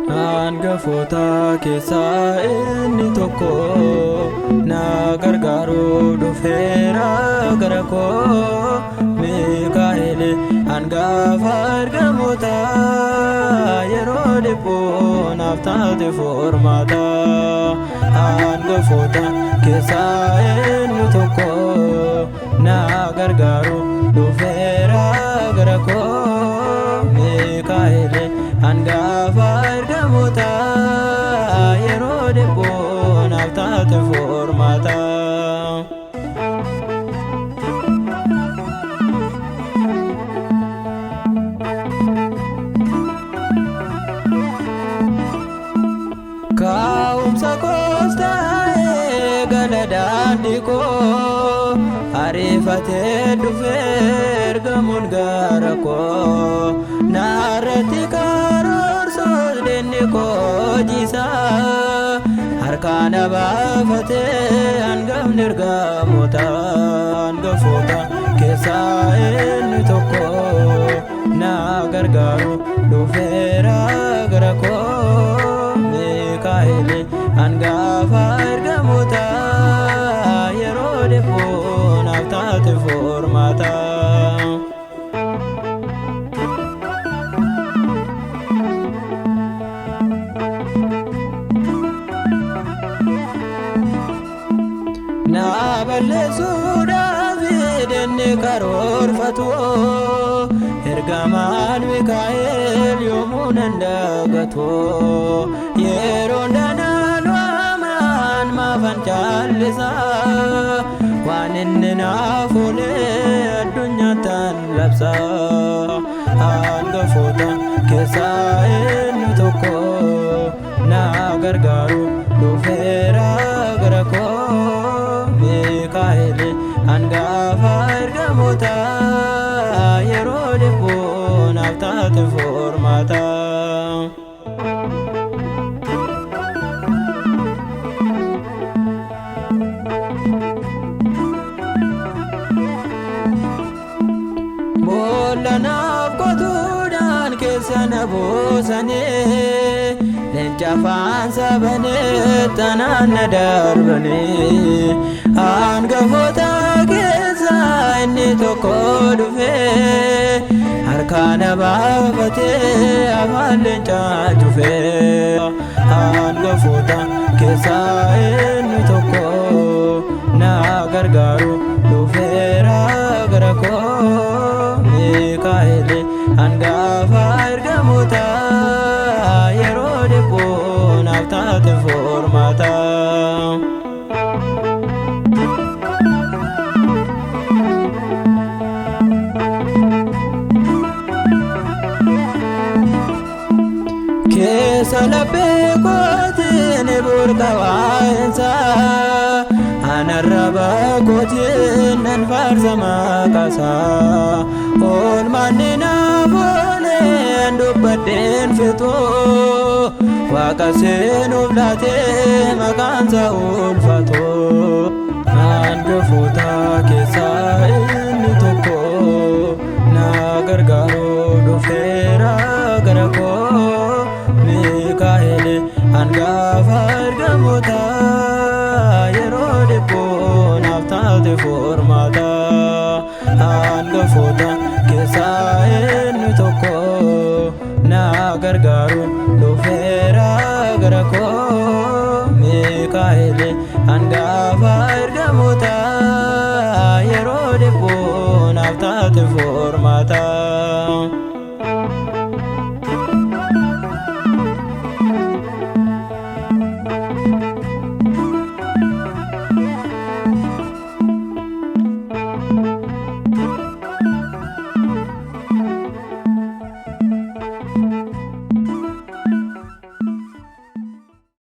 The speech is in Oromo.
Hangafoota keessaa inni tokko na gargaaruu dhufeera gara koo. Mikaa'el hangafa ergamoota yeroo dhiphuu naaf taate furmaata. Hangafoota keessaa inni tokko na gargaaruu dhufeera gara koo. Mikaa'el hangafa ergamoota yeroo dhiphuu naaf taate furmaata. Kaa'umsa koos ta'ee gala daandii koo ariifatee dhufee ergamuun gara koo. Naarratti karoorsuus diinni koo jiisaa harkaan baafatee hangafni ergamoota. Hangafoota keessaa inni tokko na gargaaru dhufeera gara koo. Mikaa'el hangafa ergamoota yeroo dhiphuu naaf taate furmaata. Na balleessuudhaaf diinni karoorfatu ergamaan Mikaa'el yoomuu nan dagatu. Yeroon danaan waamaan maafan callisa waan inni naaf oolee addunyaattan labsa. Hangafoota keessaa inni tokko na gargaaru dhufeera gara koo. Mikaa'el hangafa ergamoota yeroo dhiphuu naaf taate furmaata. Boolla naaf qotuudhaan keessa na buusanii leenca afaan sabanee tanaan na darbanii. Hangafoota keessaa inni tokko dhufee harkaan baafatee afaan leencaa cufee. Hangafoota keessaa inni tokko na gargaaru dhufeera gara koo. Mikaa'el hangafa ergamoota yeroo dhiphuu naaf taate furmaata. Keessa laphee kootiin burqa waa'insa anarraba kootiin nan faarsa maqaasaa. Oolmanni naaf ooleen dubbadheen fixu Waaqa seenuuf laatee maqaansa ulfaatu. Hangafoota keessaa inni tokko na gargaaru dhufeera gara koo. Mikaa'el hangafa ergamoota yeroo dhiphuu naaf taate furmaata. Hangafoota keessaa inni tokko na gargaaru dhufeera gara koo. Mikaa'el